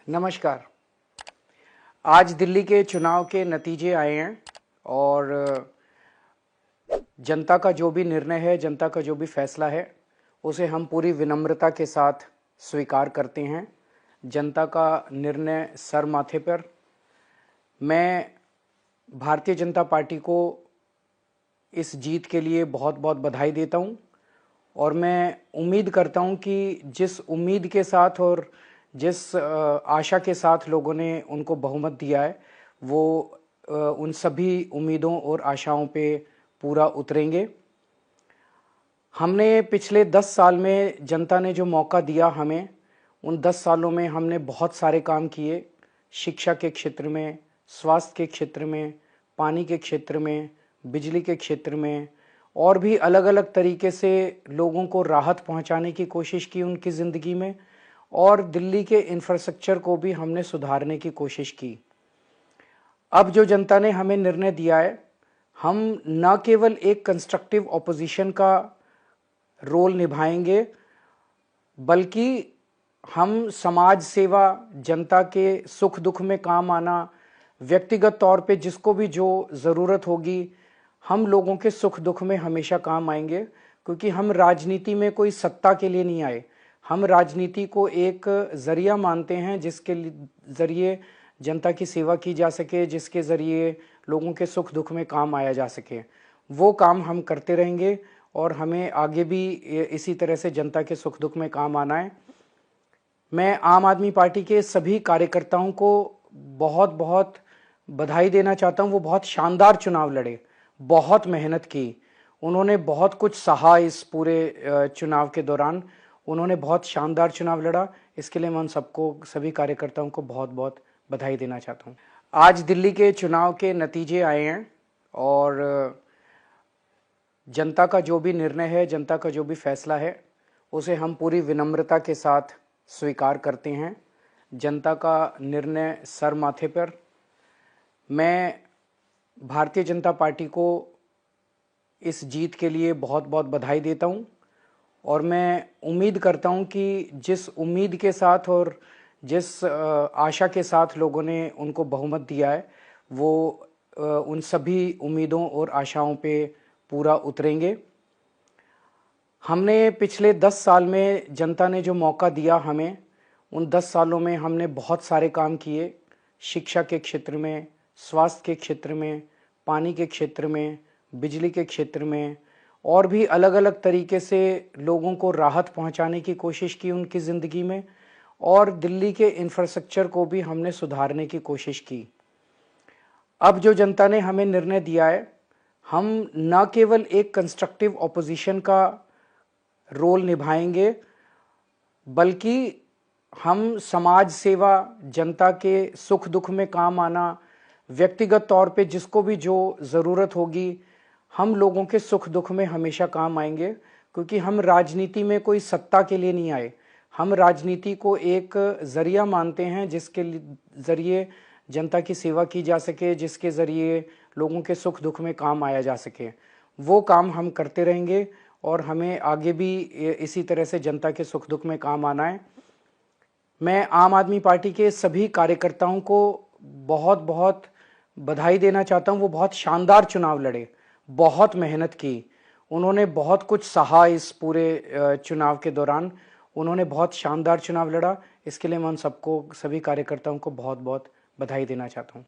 नमस्कार। आज दिल्ली के चुनाव के नतीजे आए हैं और जनता का जो भी निर्णय है, जनता का जो भी फैसला है, उसे हम पूरी विनम्रता के साथ स्वीकार करते हैं। जनता का निर्णय सर माथे पर। मैं भारतीय जनता पार्टी को इस जीत के लिए बहुत बहुत बधाई देता हूं और मैं उम्मीद करता हूं कि जिस उम्मीद के साथ और जिस आशा के साथ लोगों ने उनको बहुमत दिया है, वो उन सभी उम्मीदों और आशाओं पे पूरा उतरेंगे। हमने पिछले 10 साल में जनता ने जो मौका दिया हमें, उन 10 सालों में हमने बहुत सारे काम किए। शिक्षा के क्षेत्र में, स्वास्थ्य के क्षेत्र में, पानी के क्षेत्र में, बिजली के क्षेत्र में और भी अलग अलग तरीके से लोगों को राहत पहुंचाने की कोशिश की उनकी ज़िंदगी में, और दिल्ली के इंफ्रास्ट्रक्चर को भी हमने सुधारने की कोशिश की। अब जो जनता ने हमें निर्णय दिया है, हम न केवल एक कंस्ट्रक्टिव ऑपोजिशन का रोल निभाएंगे, बल्कि हम समाज सेवा, जनता के सुख दुख में काम आना, व्यक्तिगत तौर पे जिसको भी जो ज़रूरत होगी, हम लोगों के सुख दुख में हमेशा काम आएंगे। क्योंकि हम राजनीति में कोई सत्ता के लिए नहीं आए, हम राजनीति को एक ज़रिया मानते हैं जिसके ज़रिए जनता की सेवा की जा सके, जिसके ज़रिए लोगों के सुख दुख में काम आया जा सके। वो काम हम करते रहेंगे और हमें आगे भी इसी तरह से जनता के सुख दुख में काम आना है। मैं आम आदमी पार्टी के सभी कार्यकर्ताओं को बहुत बहुत बधाई देना चाहता हूं। वो बहुत शानदार चुनाव लड़े, बहुत मेहनत की, उन्होंने बहुत कुछ सहा इस पूरे चुनाव के दौरान। उन्होंने बहुत शानदार चुनाव लड़ा। इसके लिए मैं उन सबको, सभी कार्यकर्ताओं को बहुत बहुत बधाई देना चाहता हूं। आज दिल्ली के चुनाव के नतीजे आए हैं और जनता का जो भी निर्णय है, जनता का जो भी फैसला है, उसे हम पूरी विनम्रता के साथ स्वीकार करते हैं। जनता का निर्णय सर माथे पर। मैं भारतीय जनता पार्टी को इस जीत के लिए बहुत बहुत बधाई देता हूं और मैं उम्मीद करता हूं कि जिस उम्मीद के साथ और जिस आशा के साथ लोगों ने उनको बहुमत दिया है, वो उन सभी उम्मीदों और आशाओं पे पूरा उतरेंगे। हमने पिछले 10 साल में जनता ने जो मौका दिया हमें, उन 10 सालों में हमने बहुत सारे काम किए। शिक्षा के क्षेत्र में, स्वास्थ्य के क्षेत्र में, पानी के क्षेत्र में, बिजली के क्षेत्र में और भी अलग अलग तरीके से लोगों को राहत पहुंचाने की कोशिश की उनकी ज़िंदगी में, और दिल्ली के इंफ्रास्ट्रक्चर को भी हमने सुधारने की कोशिश की। अब जो जनता ने हमें निर्णय दिया है, हम न केवल एक कंस्ट्रक्टिव ऑपोजिशन का रोल निभाएंगे, बल्कि हम समाज सेवा, जनता के सुख दुख में काम आना, व्यक्तिगत तौर पे जिसको भी जो ज़रूरत होगी, हम लोगों के सुख दुख में हमेशा काम आएंगे। क्योंकि हम राजनीति में कोई सत्ता के लिए नहीं आए, हम राजनीति को एक ज़रिया मानते हैं जिसके ज़रिए जनता की सेवा की जा सके, जिसके ज़रिए लोगों के सुख दुख में काम आया जा सके। वो काम हम करते रहेंगे और हमें आगे भी इसी तरह से जनता के सुख दुख में काम आना है। मैं आम आदमी पार्टी के सभी कार्यकर्ताओं को बहुत बहुत बधाई देना चाहता हूं। वो बहुत शानदार चुनाव लड़े, बहुत मेहनत की, उन्होंने बहुत कुछ सहा इस पूरे चुनाव के दौरान। उन्होंने बहुत शानदार चुनाव लड़ा। इसके लिए मैं उन सबको, सभी कार्यकर्ताओं को बहुत बहुत बधाई देना चाहता हूं।